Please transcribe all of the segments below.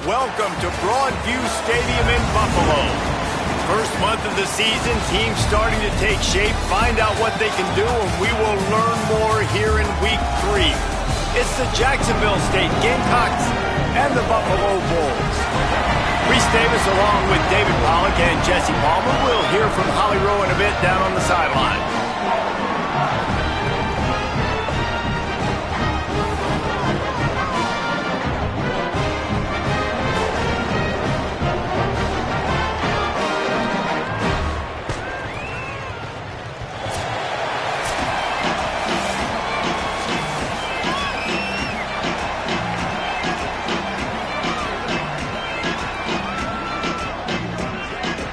welcome to Broadview Stadium in Buffalo. First month of the season, teams starting to take shape, find out what they can do, and we will learn more here in Week 3. It's the Jacksonville State Gamecocks and the Buffalo Bulls. Reese Davis along with David Pollock and Jesse Palmer. We'll hear from Holly Rowe in a bit down on the sideline.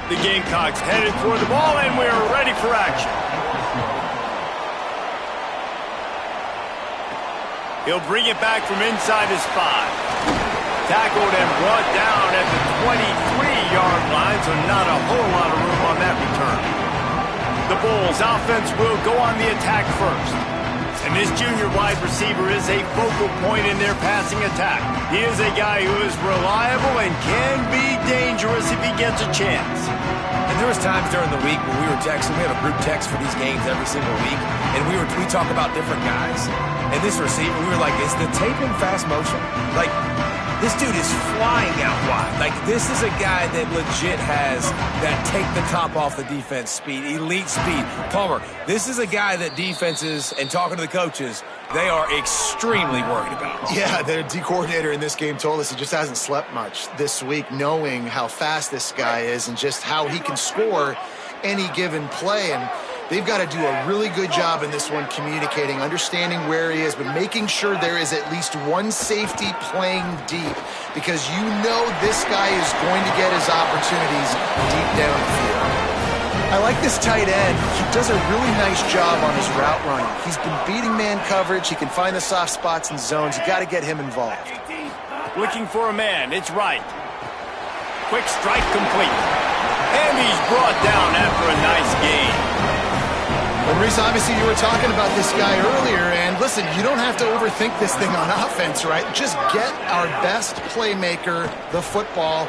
The Gamecocks headed toward the ball, and we're ready for action. He'll bring it back from inside his 5. Tackled and brought down at the 23-yard line, so not a whole lot of room on that return. The Bulls offense will go on the attack first. And this junior wide receiver is a focal point in their passing attack. He is a guy who is reliable and can be dangerous if he gets a chance. And there was times during the week when we were texting. We have a group text for these games every single week, and we talk about different guys. And this receiver, we were like, is the tape in fast motion? Like, this dude is flying out wide. Like, this is a guy that legit has that take the top off the defense speed, elite speed. Palmer, this is a guy that defenses, and talking to the coaches, they are extremely worried about. Yeah, the D coordinator in this game told us he just hasn't slept much this week, knowing how fast this guy is and just how he can score any given play. And they've got to do a really good job in this one communicating, understanding where he is, but making sure there is at least one safety playing deep, because you know this guy is going to get his opportunities deep down the field. I like this tight end. He does a really nice job on his route running. He's been beating man coverage. He can find the soft spots and zones. You got to get him involved. Looking for a man. It's right. Quick strike complete. And he's brought down after a nice gain. Well, Reese, obviously you were talking about this guy earlier, and listen, you don't have to overthink this thing on offense, right? Just get our best playmaker the football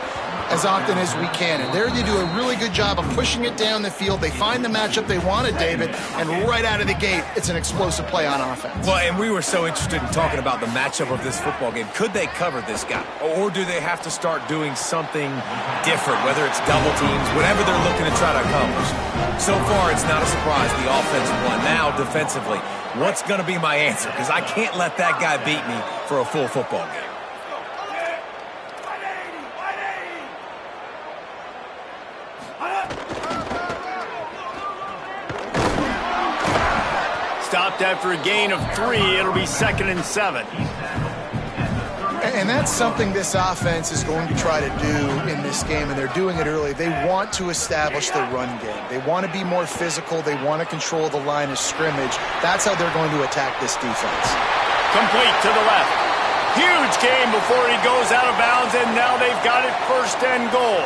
as often as we can. And there you do a really good job of pushing it down the field. They find the matchup they wanted, David, and right out of the gate, it's an explosive play on offense. Well, and we were so interested in talking about the matchup of this football game. Could they cover this guy? Or do they have to start doing something different, whether it's double teams, whatever they're looking to try to accomplish? So far, it's not a surprise. The offense won. Now, defensively, what's going to be my answer? Because I can't let that guy beat me for a full football game. Stopped after a gain of 3. It'll be 2nd and 7. And that's something this offense is going to try to do in this game, and they're doing it early. They want to establish the run game. They want to be more physical. They want to control the line of scrimmage. That's how they're going to attack this defense. Complete to the left. Huge gain before he goes out of bounds, and now they've got it 1st and goal.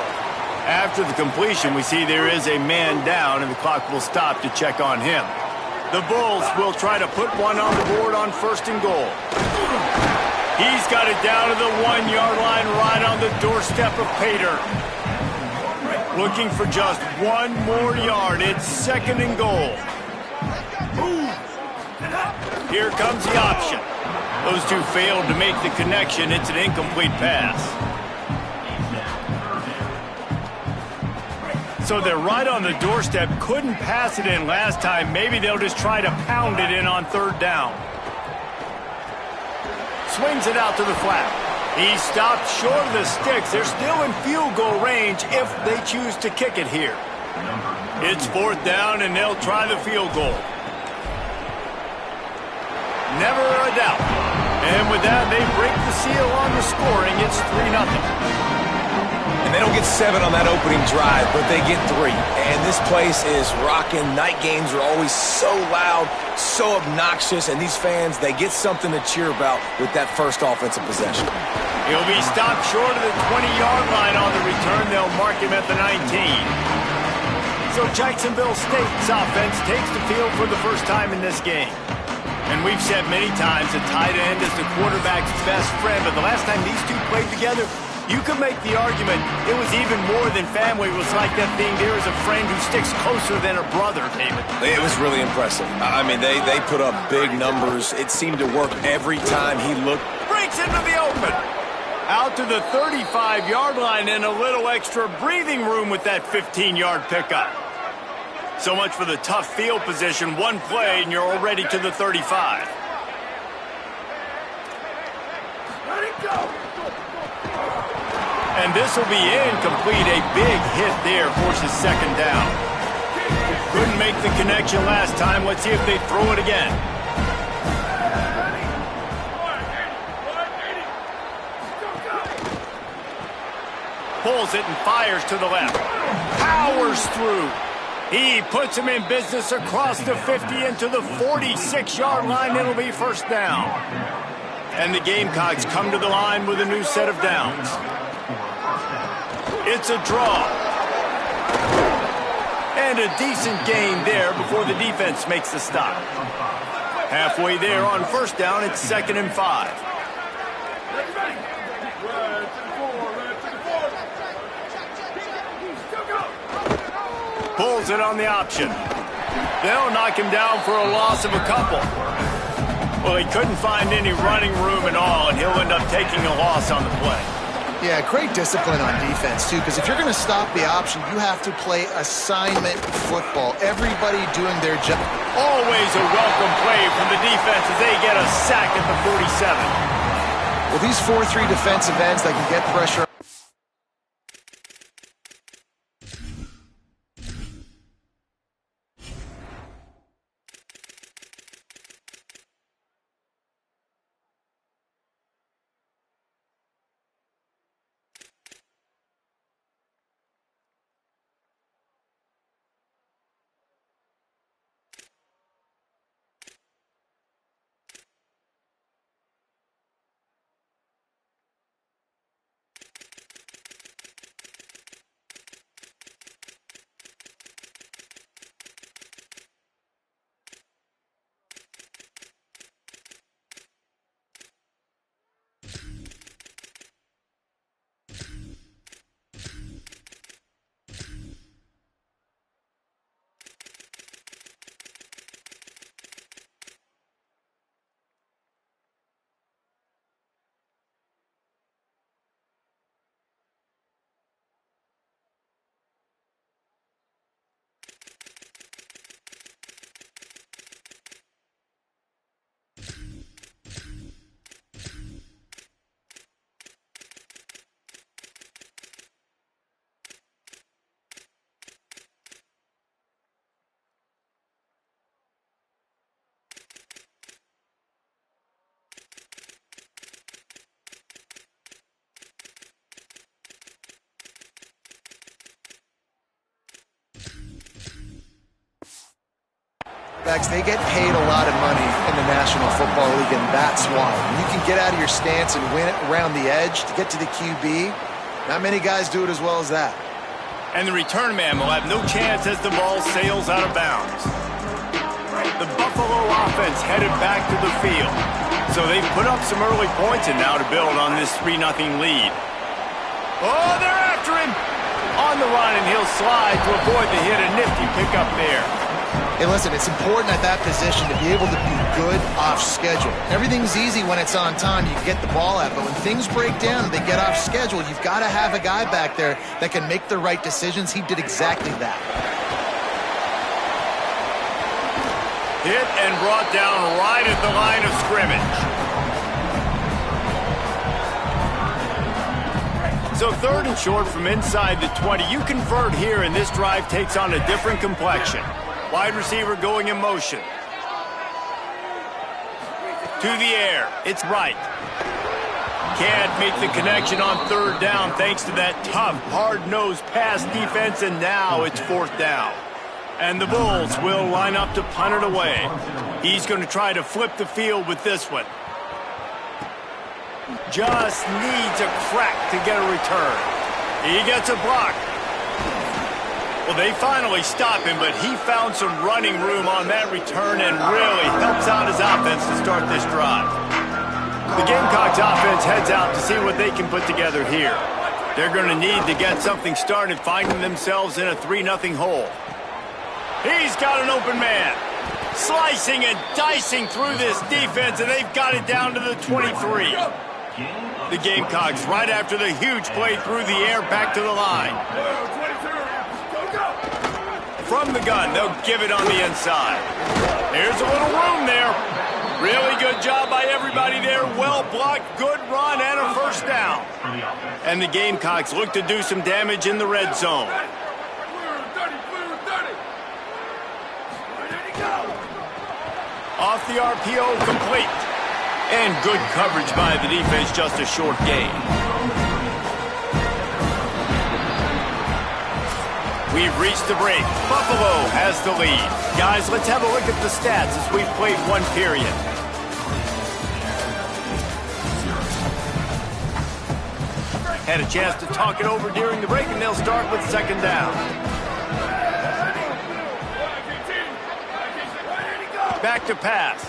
After the completion, we see there is a man down, and the clock will stop to check on him. The Bulls will try to put one on the board on 1st and goal. He's got it down to the 1-yard line, right on the doorstep of Pater. Looking for just 1 more yard. It's 2nd and goal. Here comes the option. Those two failed to make the connection. It's an incomplete pass. So they're right on the doorstep. Couldn't pass it in last time. Maybe they'll just try to pound it in on 3rd down. Swings it out to the flat. He stopped short of the sticks. They're still in field goal range if they choose to kick it here. It's 4th down, and they'll try the field goal. Never a doubt. And with that, they break the seal on the scoring. It's 3-0. And they don't get 7 on that opening drive, but they get 3. And this place is rocking. Night games are always so loud, so obnoxious, and these fans, they get something to cheer about with that first offensive possession. He'll be stopped short of the 20-yard line on the return. They'll mark him at the 19. So Jacksonville State's offense takes the field for the first time in this game. And we've said many times the tight end is the quarterback's best friend, but the last time these two played together, You could make the argument it was even more than family. It was like that thing, there is a friend who sticks closer than a brother, David. It was really impressive. I mean, they put up big numbers. It seemed to work every time he looked. Breaks into the open. Out to the 35-yard line and a little extra breathing room with that 15-yard pickup. So much for the tough field position. One play and you're already to the 35. Let it go. And this will be incomplete. A big hit there forces second down. Couldn't make the connection last time. Let's see if they throw it again. Pulls it and fires to the left. Powers through. He puts him in business across the 50 into the 46-yard line. It'll be first down. And the Gamecocks come to the line with a new set of downs. It's a draw. And a decent gain there before the defense makes the stop. Halfway there on first down, it's 2nd and 5. Pulls it on the option. They'll knock him down for a loss of a couple. Well, he couldn't find any running room at all, and he'll end up taking a loss on the play. Yeah, great discipline on defense, too, because if you're going to stop the option, you have to play assignment football. Everybody doing their job. Always a welcome play from the defense as they get a sack at the 47. Well, these 4-3 defensive ends that can get pressure. They get paid a lot of money in the National Football League, and that's why. When you can get out of your stance and win it around the edge to get to the QB, not many guys do it as well as that. And the return man will have no chance as the ball sails out of bounds. The Buffalo offense headed back to the field. So they've put up some early points and now to build on this 3-0 lead. Oh, they're after him! On the run, and he'll slide to avoid the hit. A nifty pickup there. Hey, listen, it's important at that position to be able to be good off schedule. Everything's easy when it's on time. You can get the ball out, but when things break down and they get off schedule, you've got to have a guy back there that can make the right decisions. He did exactly that. Hit and brought down right at the line of scrimmage. So 3rd and short from inside the 20. You convert here, and this drive takes on a different complexion. Wide receiver going in motion. To the air. It's right. Can't make the connection on 3rd down thanks to that tough, hard-nosed pass defense, and now it's 4th down. And the Bulls will line up to punt it away. He's going to try to flip the field with this one. Just needs a crack to get a return. He gets a block. Well, they finally stop him, but he found some running room on that return and really helps out his offense to start this drive. The Gamecocks offense heads out to see what they can put together here. They're going to need to get something started, finding themselves in a 3-0 hole. He's got an open man. Slicing and dicing through this defense, and they've got it down to the 23. The Gamecocks, right after the huge play through the air, back to the line. From the gun, they'll give it on the inside. There's a little room there. Really good job by everybody there. Well blocked, good run, and a first down. And the Gamecocks look to do some damage in the red zone. Off the RPO, complete. And good coverage by the defense, just a short gain. We've reached the break. Buffalo has the lead. Guys, let's have a look at the stats as we've played one period. Had a chance to talk it over during the break, and they'll start with second down. Back to pass.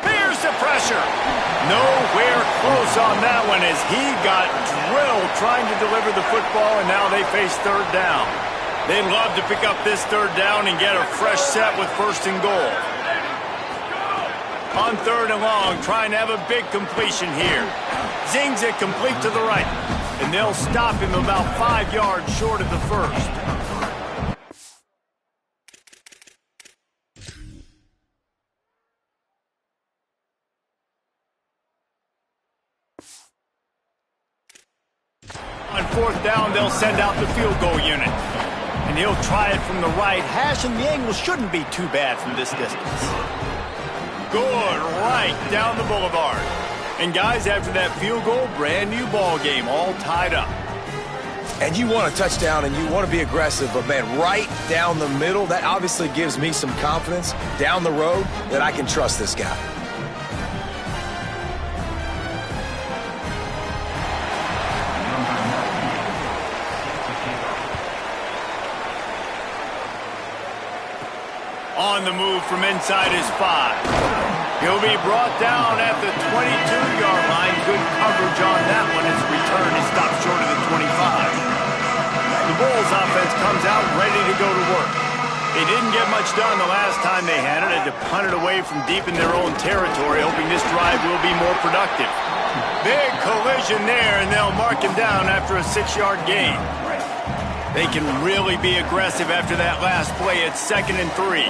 Here's the pressure. Nowhere close on that one as he got drilled trying to deliver the football, and now they face third down. They'd love to pick up this third down and get a fresh set with first and goal. On third and long, trying to have a big completion here. Zings it complete to the right, and they'll stop him about 5 yards short of the first. On fourth down, they'll send out the field goal unit. And he'll try it from the right hash, and the angle shouldn't be too bad from this distance. Good, right down the boulevard. And guys, after that field goal, brand new ball game, all tied up. And you want a touchdown and you want to be aggressive, but man, right down the middle, that obviously gives me some confidence down the road that I can trust this guy. On the move from inside his 5. He'll be brought down at the 22-yard line. Good coverage on that one. His return is stopped short of the 25. The Bulls offense comes out ready to go to work. They didn't get much done the last time they had it. Had to punt it away from deep in their own territory, hoping this drive will be more productive. Big collision there, and they'll mark him down after a 6-yard gain. They can really be aggressive after that last play. It's 2nd and 3.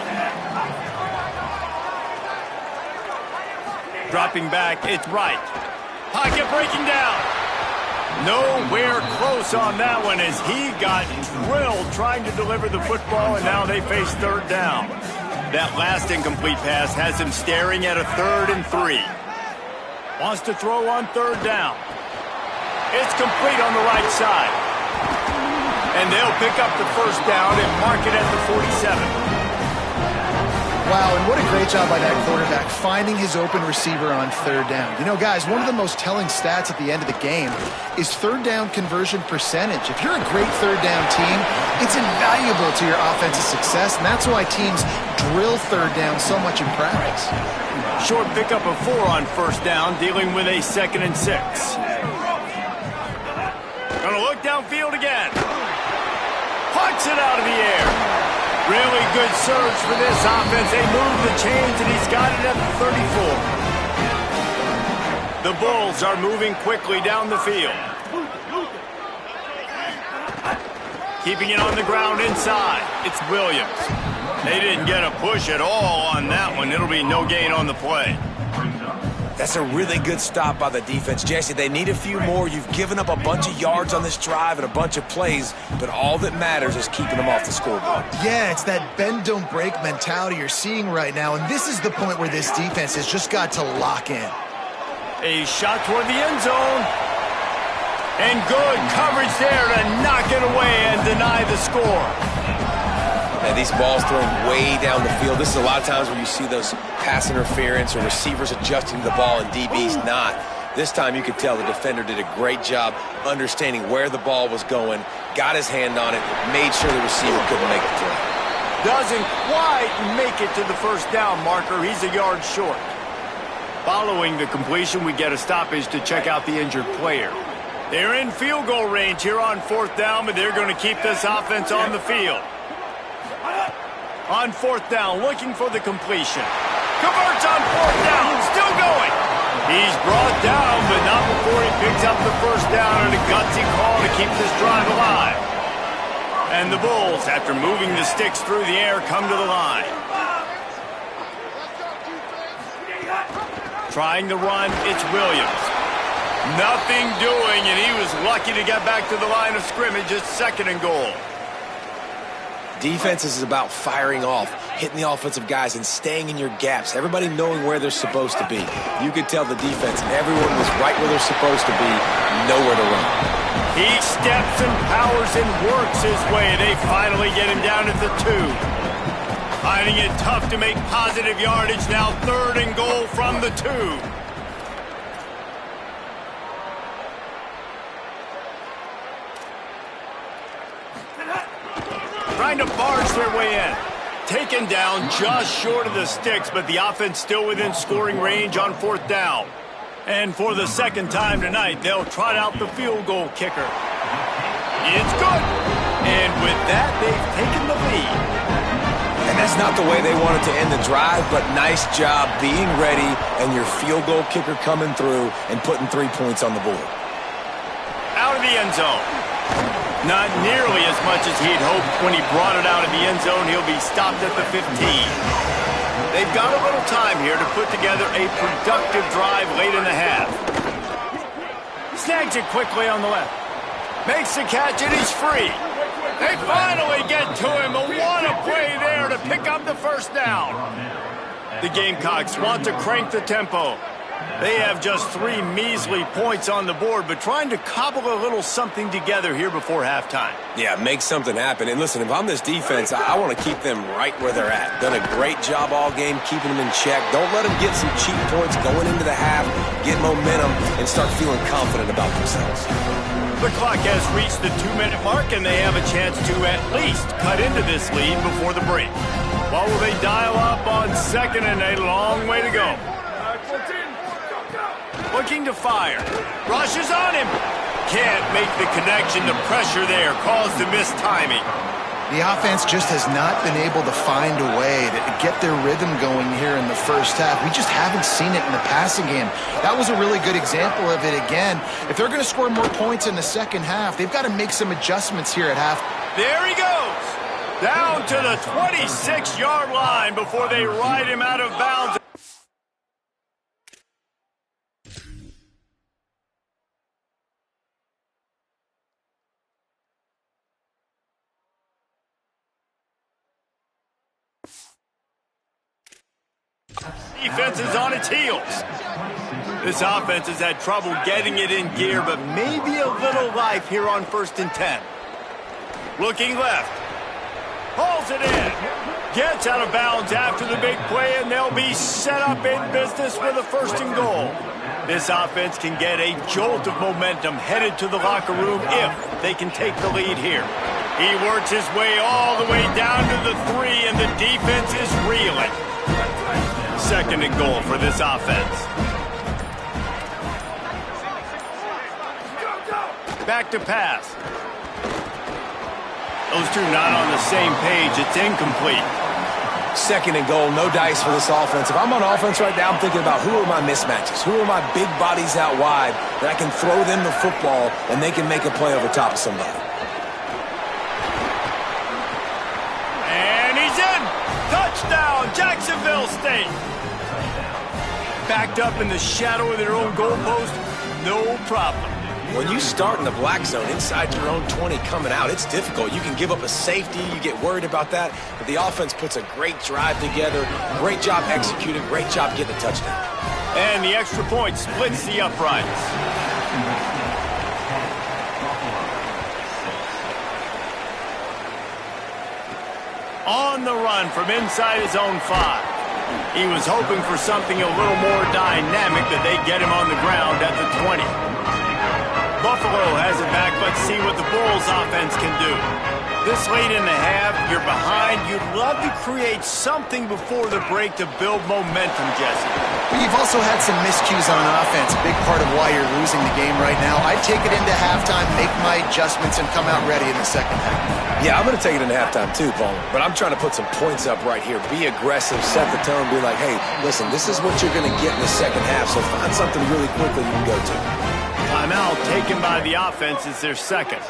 Dropping back, it's right. Pocket breaking down. Nowhere close on that one as he got drilled trying to deliver the football, and now they face third down. That last incomplete pass has him staring at a 3rd and 3. Wants to throw on third down. It's complete on the right side. And they'll pick up the first down and mark it at the 47. Wow, and what a great job by that quarterback, finding his open receiver on third down. You know, guys, one of the most telling stats at the end of the game is third down conversion percentage. If you're a great third down team, it's invaluable to your offensive success, and that's why teams drill third down so much in practice. Short pickup of 4 on first down, dealing with a 2nd and 6. Gonna look downfield again. Pucks it out of the air. Really good surge for this offense. They move the chains, and he's got it at the 34. The Bulls are moving quickly down the field. Keeping it on the ground inside. It's Williams. They didn't get a push at all on that one. It'll be no gain on the play. That's a really good stop by the defense. Jesse, they need a few more. You've given up a bunch of yards on this drive and a bunch of plays, but all that matters is keeping them off the scoreboard. Yeah, it's that bend, don't break mentality you're seeing right now, and this is the point where this defense has just got to lock in. A shot toward the end zone. And good coverage there to knock it away and deny the score. And these balls thrown way down the field. This is a lot of times where you see those pass interference or receivers adjusting to the ball and DBs not. This time you could tell the defender did a great job understanding where the ball was going, got his hand on it, made sure the receiver couldn't make the throw. Doesn't quite make it to the first down marker. He's a yard short. Following the completion, we get a stoppage to check out the injured player. They're in field goal range here on 4th down, but they're going to keep this offense on the field. On 4th down, looking for the completion. Converts on 4th down, still going. He's brought down, but not before he picks up the 1st down and a gutsy call to keep this drive alive. And the Bulls, after moving the sticks through the air, come to the line. Trying to run, it's Williams. Nothing doing, and he was lucky to get back to the line of scrimmage. It's 2nd and goal. Defense is about firing off, hitting the offensive guys, and staying in your gaps. Everybody knowing where they're supposed to be. You could tell the defense, everyone was right where they're supposed to be, nowhere to run. He steps and powers and works his way. They finally get him down at the 2. Finding it tough to make positive yardage. Now 3rd and goal from the 2. Trying to barge their way in. Taken down just short of the sticks, but the offense still within scoring range on 4th down. And for the 2nd time tonight, they'll trot out the field goal kicker. It's good. And with that, they've taken the lead. And that's not the way they wanted to end the drive, but nice job being ready and your field goal kicker coming through and putting 3 points on the board. Out of the end zone. Not nearly as much as he'd hoped when he brought it out of the end zone. He'll be stopped at the 15. They've got a little time here to put together a productive drive late in the half. Snags it quickly on the left. Makes the catch and he's free. They finally get to him. What a play there to pick up the 1st down. The Gamecocks want to crank the tempo. They have just 3 measly points on the board, but trying to cobble a little something together here before halftime. Yeah, make something happen. And listen, if I'm this defense, I want to keep them right where they're at. Done a great job all game keeping them in check. Don't let them get some cheap points going into the half, get momentum, and start feeling confident about themselves. The clock has reached the 2-minute mark, and they have a chance to at least cut into this lead before the break. What will they dial up on 2nd and a long way to go? Looking to fire. Rushes on him. Can't make the connection. The pressure there caused the missed timing. The offense just has not been able to find a way to get their rhythm going here in the 1st half. We just haven't seen it in the passing game. That was a really good example of it again. If they're going to score more points in the 2nd half, they've got to make some adjustments here at half. There he goes. Down to the 26-yard line before they ride him out of bounds. Defense is on its heels. This offense has had trouble getting it in gear, but maybe a little life here on 1st and 10. Looking left. Hauls it in. Gets out of bounds after the big play, and they'll be set up in business with a 1st and goal. This offense can get a jolt of momentum headed to the locker room if they can take the lead here. He works his way all the way down to the 3, and the defense is reeling. 2nd and goal for this offense. Back to pass. Those two not on the same page. It's incomplete. 2nd and goal, no dice for this offense. If I'm on offense right now, I'm thinking about who are my mismatches? Who are my big bodies out wide that I can throw them the football and they can make a play over top of somebody? And he's in! Touchdown, Jacksonville State! Backed up in the shadow of their own goalpost, no problem. When you start in the black zone inside your own 20 coming out, it's difficult. You can give up a safety. You get worried about that. But the offense puts a great drive together. Great job executing. Great job getting a touchdown. And the extra point splits the uprights. On the run from inside his own 5. He was hoping for something a little more dynamic, but they get him on the ground at the 20. Buffalo has it back, but let's see what the Bulls offense can do. This late in the half, you're behind. You'd love to create something before the break to build momentum, Jesse. But you've also had some miscues on offense, a big part of why you're losing the game right now. I'd take it into halftime, make my adjustments, and come out ready in the second half. Yeah, I'm going to take it into halftime too, Paul. But I'm trying to put some points up right here. Be aggressive, set the tone, be like, hey, listen, this is what you're going to get in the second half, so find something really quickly you can go to. Timeout taken by the offense is their second.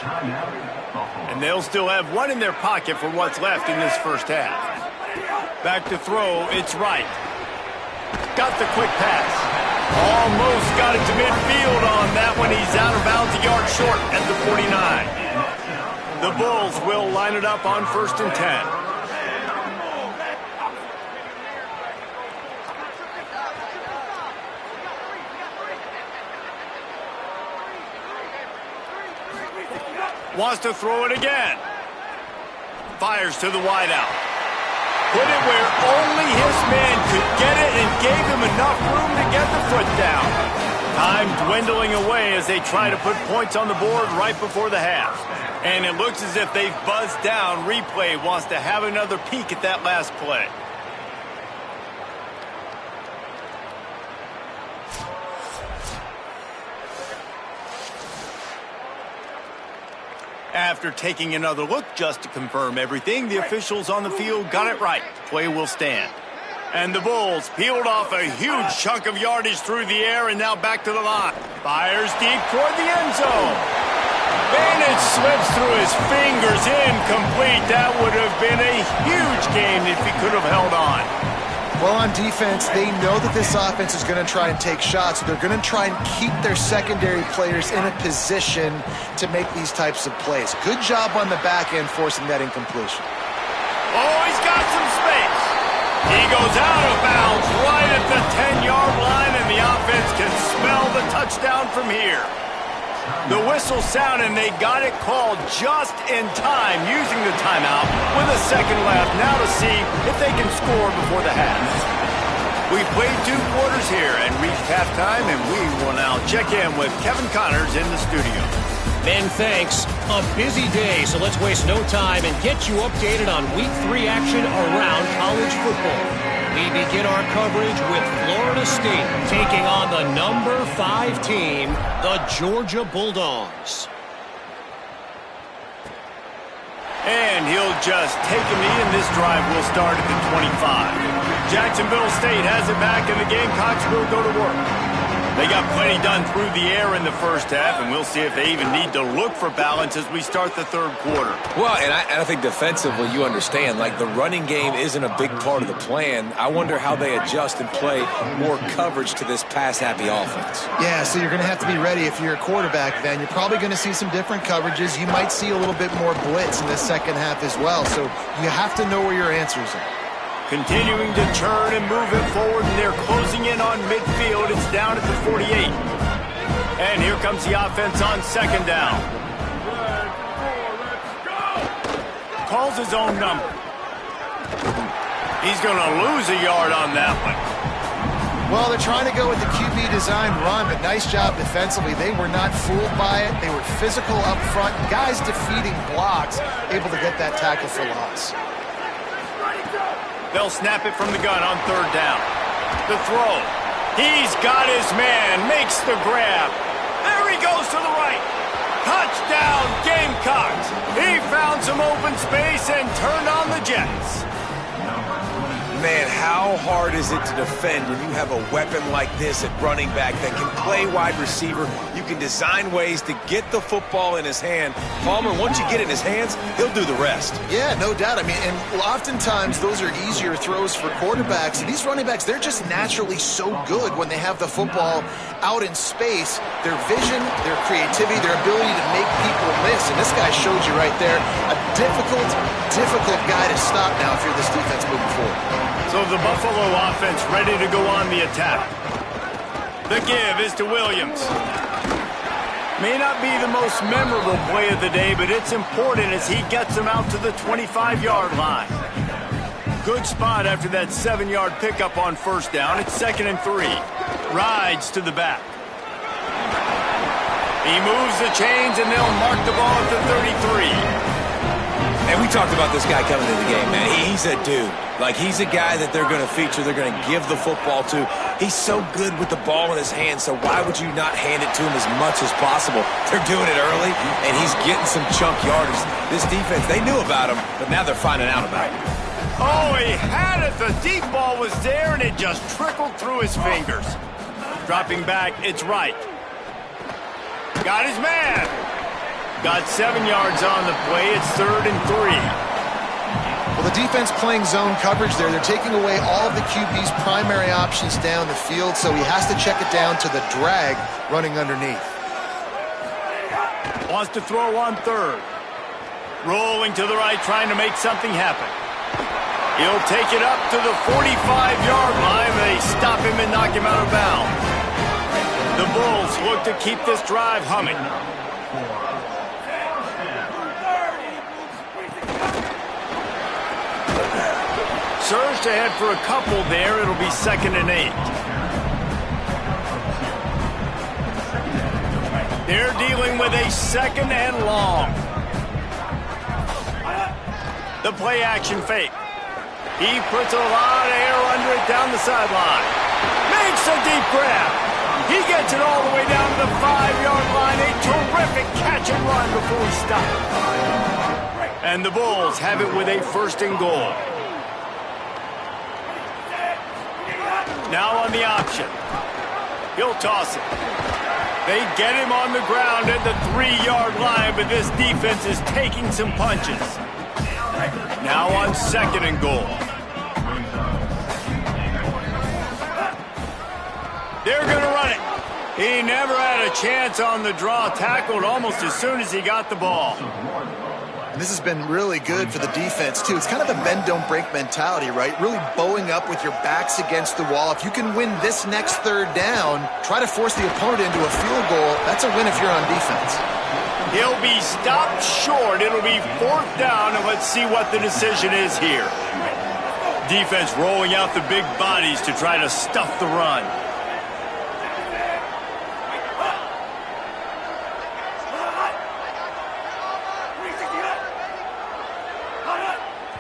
And they'll still have one in their pocket for what's left in this first half. Back to throw, it's right. Got the quick pass. Almost got it to midfield on that one. He's out of bounds, a yard short at the 49. The Bulls will line it up on 1st and 10. Wants to throw it again. Fires to the wideout. Put it where only his man could get it and gave him enough room to get the foot down. Time dwindling away as they try to put points on the board right before the half. And it looks as if they've buzzed down. Replay wants to have another peek at that last play. After taking another look just to confirm everything, the officials on the field got it right. Play will stand. And the Bulls peeled off a huge chunk of yardage through the air and now back to the line. Fires deep toward the end zone. And it slips through his fingers, incomplete. That would have been a huge game if he could have held on. Well, on defense, they know that this offense is going to try and take shots. So they're going to try and keep their secondary players in a position to make these types of plays. Good job on the back end forcing that incompletion. Oh, he's got some space. He goes out of bounds right at the 10-yard line, and the offense can smell the touchdown from here. The whistle sounded, and they got it called just in time, using the timeout with a second left now to see if they can score before the half. We played 2 quarters here and reached halftime, and we will now check in with Kevin Connors in the studio. Ben, thanks. A busy day, so let's waste no time and get you updated on Week 3 action around college football. We begin our coverage with Florida State taking on the number 5 team, the Georgia Bulldogs. And he'll just take a knee, and this drive will start at the 25. Jacksonville State has it back, and the Gamecocks will go to work. They got plenty done through the air in the first half, and we'll see if they even need to look for balance as we start the third quarter. Well, and I think defensively, you understand, like the running game isn't a big part of the plan. I wonder how they adjust and play more coverage to this pass-happy offense. Yeah, so you're going to have to be ready if you're a quarterback then. You're probably going to see some different coverages. You might see a little bit more blitz in the second half as well, so you have to know where your answers are. Continuing to turn and move it forward, and they're closing in on midfield. It's down at the 48. And here comes the offense on second down. Calls his own number. He's going to lose a yard on that one. Well, they're trying to go with the QB design run, but nice job defensively. They were not fooled by it. They were physical up front. Guys defeating blocks, able to get that tackle for loss. They'll snap it from the gun on third down. The throw. He's got his man. Makes the grab. There he goes to the right. Touchdown, Gamecocks. He found some open space and turned on the Jets. Man, how hard is it to defend when you have a weapon like this at running back that can play wide receiver? You can design ways to get the football in his hand. Palmer, once you get it in his hands, he'll do the rest. Yeah, no doubt. I mean, and oftentimes those are easier throws for quarterbacks. And these running backs, they're just naturally so good when they have the football out in space. Their vision, their creativity, their ability to make people miss. And this guy showed you right there, a difficult guy to stop now if you're this defense moving forward. So the Buffalo offense ready to go on the attack. The give is to Williams. May not be the most memorable play of the day, but it's important as he gets him out to the 25-yard line. Good spot after that 7-yard pickup on first down. It's 2nd and 3. Rides to the back. He moves the chains, and they'll mark the ball at the 33. And we talked about this guy coming into the game, man. He's a dude. Like, he's a guy that they're going to feature, they're going to give the football to. He's so good with the ball in his hands, so why would you not hand it to him as much as possible? They're doing it early, and he's getting some chunk yardage. This defense, they knew about him, but now they're finding out about him. Oh, he had it. The deep ball was there, and it just trickled through his fingers. Dropping back, it's right. Got his man. Got 7 yards on the play. It's 3rd and 3. Well, the defense playing zone coverage there. They're taking away all of the QB's primary options down the field, so he has to check it down to the drag running underneath. Wants to throw on 3rd. Rolling to the right, trying to make something happen. He'll take it up to the 45-yard line. They stop him and knock him out of bounds. The Bulls look to keep this drive humming. Surged ahead for a couple there. It'll be 2nd and 8. They're dealing with a 2nd and long. The play action fake. He puts a lot of air under it down the sideline. Makes a deep grab. He gets it all the way down to the 5-yard line. A terrific catch and run before he stopped. And the Bulls have it with a 1st and goal. Now on the option. He'll toss it. They get him on the ground at the 3-yard line, but this defense is taking some punches. Now on 2nd and goal. They're going to run it. He never had a chance on the draw. Tackled almost as soon as he got the ball. And this has been really good for the defense, too. It's kind of the bend-don't-break mentality, right? Really bowing up with your backs against the wall. If you can win this next 3rd down, try to force the opponent into a field goal. That's a win if you're on defense. He'll be stopped short. It'll be 4th down, and let's see what the decision is here. Defense rolling out the big bodies to try to stuff the run.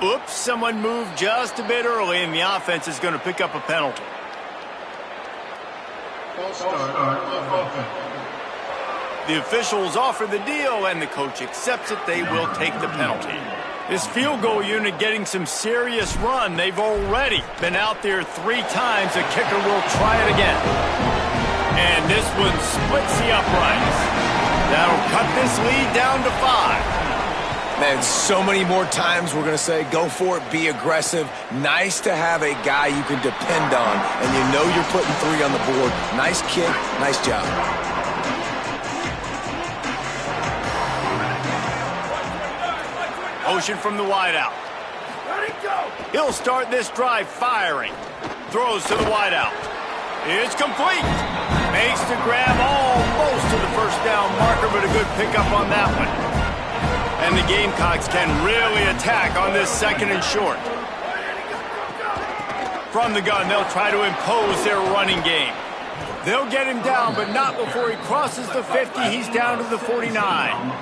Oops, someone moved just a bit early, and the offense is going to pick up a penalty. The officials offer the deal, and the coach accepts it. They will take the penalty. This field goal unit getting some serious run. They've already been out there 3 times. The kicker will try it again. And this one splits the uprights. That'll cut this lead down to 5. Man, so many more times we're going to say, go for it, be aggressive. Nice to have a guy you can depend on, and you know you're putting 3 on the board. Nice kick, nice job. Motion from the wideout. He'll start this drive firing. Throws to the wideout. It's complete. Makes the grab almost to the 1st down marker, but a good pickup on that one. And the Gamecocks can really attack on this 2nd and short. From the gun, they'll try to impose their running game. They'll get him down, but not before he crosses the 50. He's down to the 49.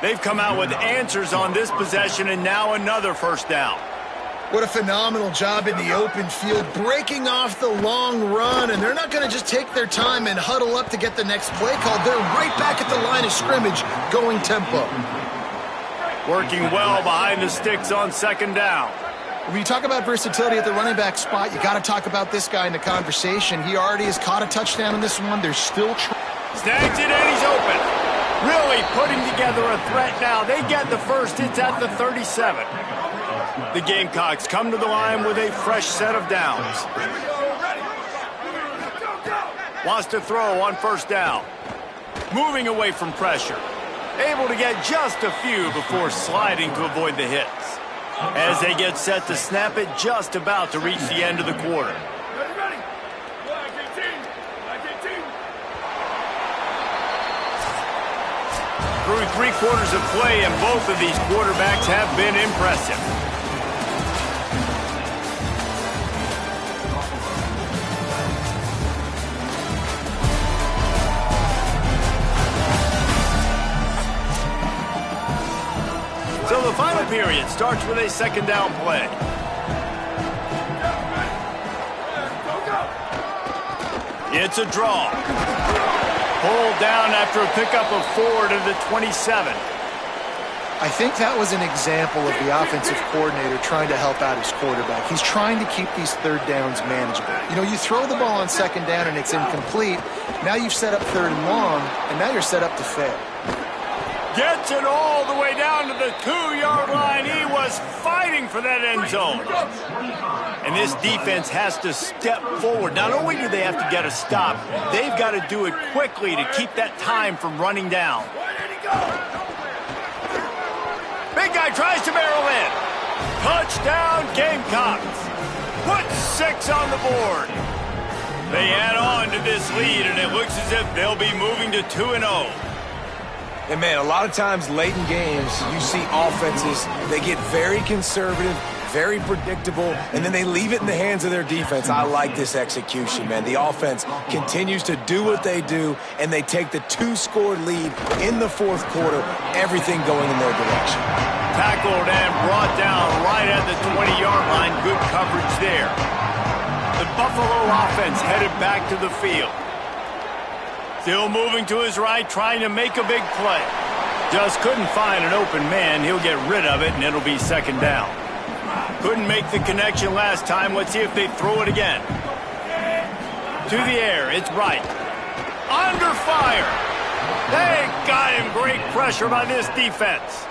They've come out with answers on this possession, and now another 1st down. What a phenomenal job in the open field, breaking off the long run, and they're not going to just take their time and huddle up to get the next play called. They're right back at the line of scrimmage, going tempo. Working well behind the sticks on 2nd down. When you talk about versatility at the running back spot, you got to talk about this guy in the conversation. He already has caught a touchdown in this one. They're still snags it, and he's open. Really putting together a threat now. They get the 1st. It's at the 37. The Gamecocks come to the line with a fresh set of downs. Wants to throw on 1st down. Moving away from pressure. Able to get just a few before sliding to avoid the hits. As they get set to snap it, just about to reach the end of the quarter. Through 3 quarters of play, and both of these quarterbacks have been impressive. So the final period starts with a second down play. It's a draw. Pulled down after a pickup of 4 to the 27. I think that was an example of the offensive coordinator trying to help out his quarterback. He's trying to keep these third downs manageable. You know, you throw the ball on second down and it's incomplete. Now you've set up third and long, and now you're set up to fail. Gets it all the way down to the 2-yard line. He was fighting for that end zone. And this defense has to step forward. Not only do they have to get a stop, they've got to do it quickly to keep that time from running down. Big guy tries to barrel in. Touchdown, Gamecocks. Put 6 on the board. They add on to this lead, and it looks as if they'll be moving to 2-0. And, man, a lot of times late in games, you see offenses, they get very conservative, very predictable, and then they leave it in the hands of their defense. I like this execution, man. The offense continues to do what they do, and they take the 2-score lead in the fourth quarter, everything going in their direction. Tackled and brought down right at the 20-yard line. Good coverage there. The Buffalo offense headed back to the field. Still moving to his right, trying to make a big play. Just couldn't find an open man. He'll get rid of it, and it'll be second down. Couldn't make the connection last time. Let's see if they throw it again. To the air, it's Bright. Under fire. They got him. Great pressure by this defense.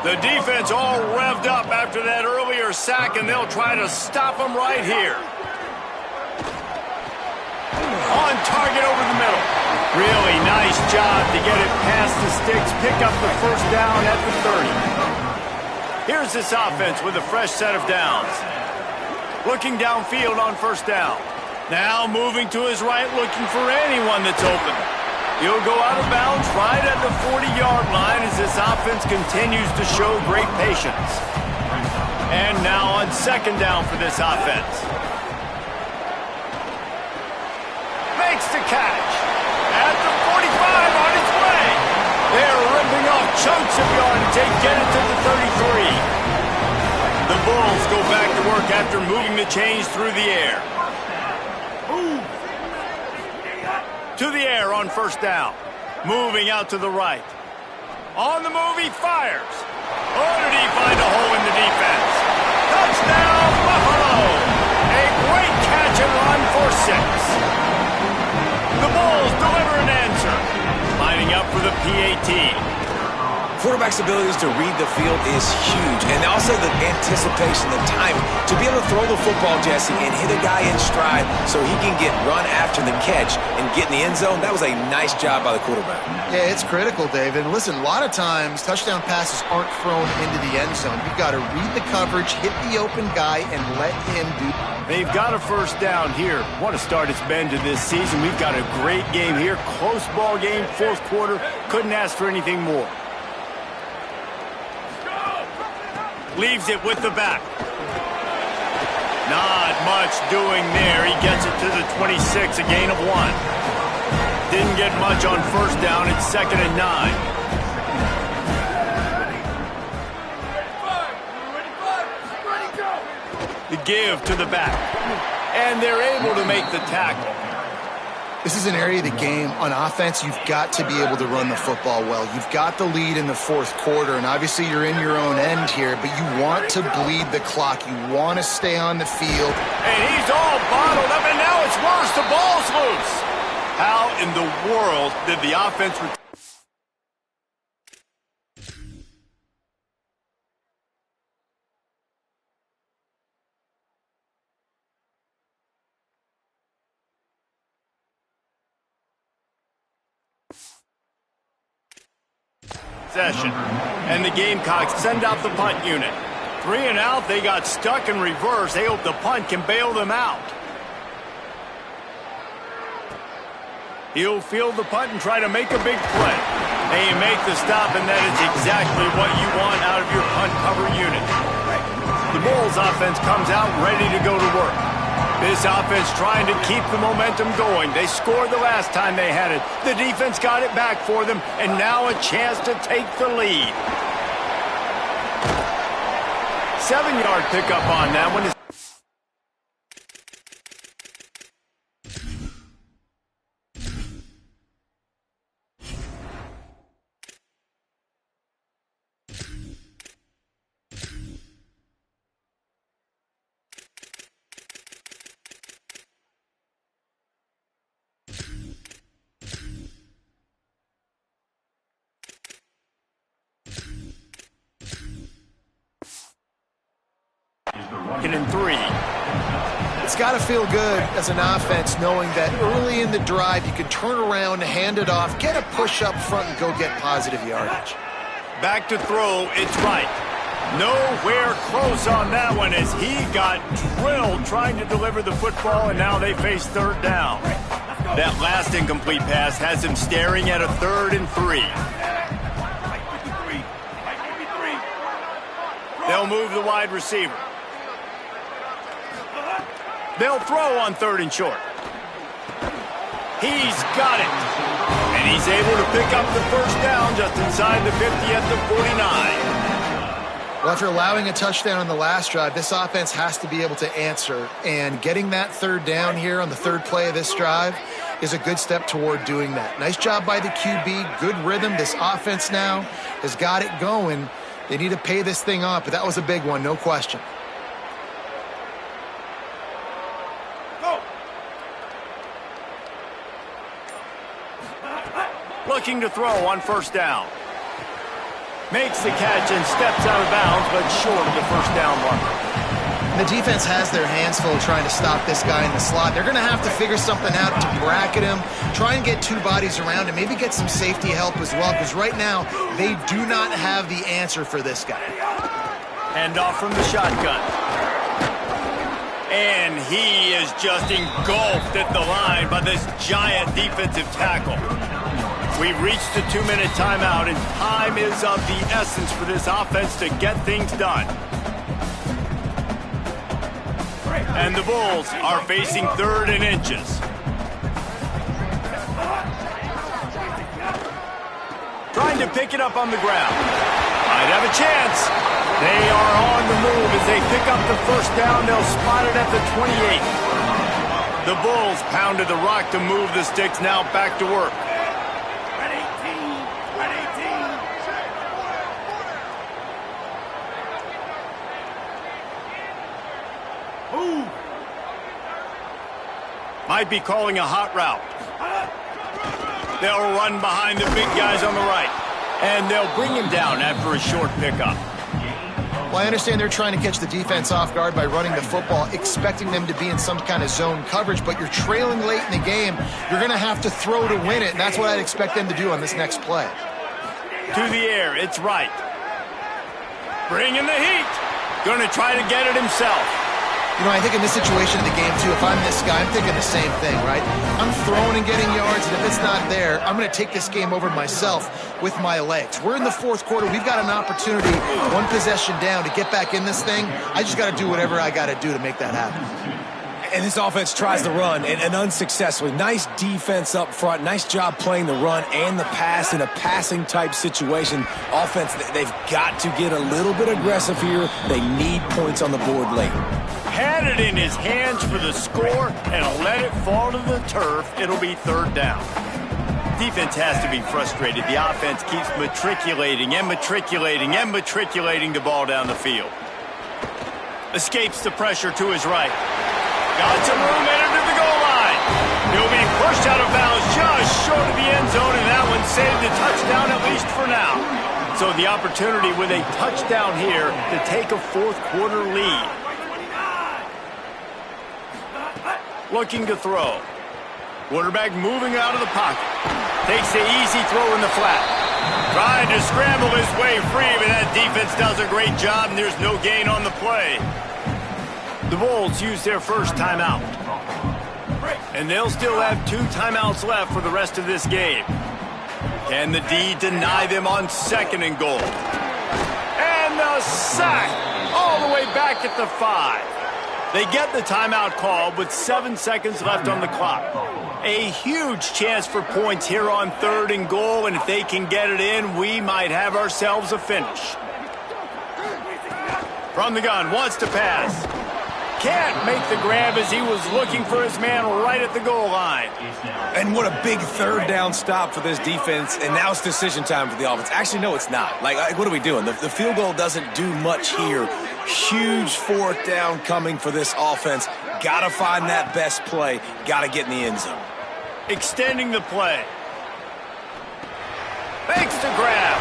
The defense all revved up after that earlier sack, and they'll try to stop him right here. On target over the middle. Really nice job to get it past the sticks, pick up the first down at the 30. Here's this offense with a fresh set of downs. Looking downfield on first down. Now moving to his right, looking for anyone that's open. He'll go out of bounds right at the 40-yard line as this offense continues to show great patience. And now on second down for this offense. Makes the catch. At the 45 on its way. They're ripping off chunks of yardage. They get it to the 33. The Bulls go back to work after moving the chains through the air. To the air on first down. Moving out to the right. On the move, he fires. Oh, did he find a hole in the defense? Touchdown, Buffalo. A great catch and run for 6. The Bulls deliver an answer. Lining up for the PAT. Quarterback's abilities to read the field is huge. And also the anticipation, the timing. To be able to throw the football, Jesse, and hit a guy in stride so he can get run after the catch and get in the end zone, that was a nice job by the quarterback. Yeah, it's critical, David. And listen, a lot of times touchdown passes aren't thrown into the end zone. You've got to read the coverage, hit the open guy, and let him do. They've got a first down here. What a start it's been to this season. We've got a great game here. Close ball game, fourth quarter. Couldn't ask for anything more. Leaves it with the back. Not much doing there. He gets it to the 26, a gain of 1. Didn't get much on first down. It's 2nd and 9. The give to the back. And they're able to make the tackle. This is an area of the game. On offense, you've got to be able to run the football well. You've got the lead in the fourth quarter, and obviously you're in your own end here, but you want to bleed the clock. You want to stay on the field. And he's all bottled up, and now it's worse. The ball's loose. How in the world did the offense... Possession. And the Gamecocks send out the punt unit. 3 and out, they got stuck in reverse. They hope the punt can bail them out. He'll field the punt and try to make a big play. They make the stop, and that is exactly what you want out of your punt cover unit. The Bulls offense comes out ready to go to work. This offense trying to keep the momentum going. They scored the last time they had it. The defense got it back for them, and now a chance to take the lead. 7-yard pickup on that one. In 3. It's got to feel good as an offense knowing that early in the drive you can turn around, hand it off, get a push up front, and go get positive yardage. Back to throw, it's right. Nowhere close on that one as he got drilled trying to deliver the football, and now they face 3rd down. That last incomplete pass has him staring at a 3rd and 3. They'll move the wide receiver. They'll throw on 3rd and short. He's got it. And he's able to pick up the 1st down just inside the 50 at the 49. Well, after allowing a touchdown on the last drive, this offense has to be able to answer. And getting that 3rd down here on the 3rd play of this drive is a good step toward doing that. Nice job by the QB. Good rhythm. This offense now has got it going. They need to pay this thing off, but that was a big one, no question. Looking to throw on 1st down. Makes the catch and steps out of bounds, but short of the 1st down marker. The defense has their hands full trying to stop this guy in the slot. They're going to have to figure something out to bracket him, try and get 2 bodies around him, maybe get some safety help as well, because right now they do not have the answer for this guy. Hand off from the shotgun. And he is just engulfed at the line by this giant defensive tackle. We've reached the 2-minute timeout, and time is of the essence for this offense to get things done. And the Bulls are facing 3rd and inches. Trying to pick it up on the ground. Might have a chance. They are on the move as they pick up the 1st down. They'll spot it at the 28. The Bulls pounded the rock to move the sticks. Now back to work. Might be calling a hot route. They'll run behind the big guys on the right. And they'll bring him down after a short pickup. Well, I understand they're trying to catch the defense off guard by running the football, expecting them to be in some kind of zone coverage, but you're trailing late in the game. You're going to have to throw to win it, and that's what I'd expect them to do on this next play. To the air, it's right. Bringing the heat. Going to try to get it himself. You know, I think in this situation of the game, too, if I'm this guy, I'm thinking the same thing, right? I'm throwing and getting yards, and if it's not there, I'm going to take this game over myself with my legs. We're in the 4th quarter. We've got an opportunity, 1 possession down, to get back in this thing. I just got to do whatever I got to do to make that happen. And this offense tries to run, and unsuccessfully. Nice defense up front. Nice job playing the run and the pass in a passing-type situation. Offense, they've got to get a little bit aggressive here. They need points on the board late. Had it in his hands for the score and let it fall to the turf. It'll be 3rd down. Defense has to be frustrated. The offense keeps matriculating and matriculating and matriculating the ball down the field. Escapes the pressure to his right. Got some room headed to the goal line. He'll be pushed out of bounds just short of the end zone, and that one saved the touchdown, at least for now. So the opportunity with a touchdown here to take a 4th quarter lead. Looking to throw. Quarterback moving out of the pocket. Takes the easy throw in the flat. Trying to scramble his way free, but that defense does a great job, and there's no gain on the play. The Bulls use their 1st timeout. And they'll still have 2 timeouts left for the rest of this game. Can the D deny them on 2nd and goal? And the sack all the way back at the 5. They get the timeout called with 7 seconds left on the clock. A huge chance for points here on 3rd and goal, and if they can get it in, we might have ourselves a finish. From the gun, wants to pass. Can't make the grab as he was looking for his man right at the goal line. And what a big third down stop for this defense, and now it's decision time for the offense. Actually, no, it's not. Like what are we doing? The field goal doesn't do much here. Huge fourth down coming for this offense. Got to find that best play. Got to get in the end zone. Extending the play. Makes the grab.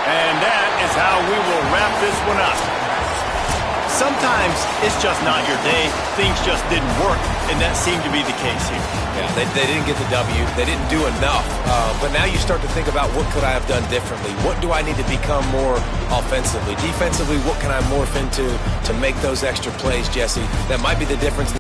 And that is how we will wrap this one up. Sometimes it's just not your day. Things just didn't work, and that seemed to be the case here. Yeah, they didn't get the W. They didn't do enough. But now you start to think about what could I have done differently? What do I need to become more offensively? Defensively, what can I morph into to make those extra plays, Jesse? That might be the difference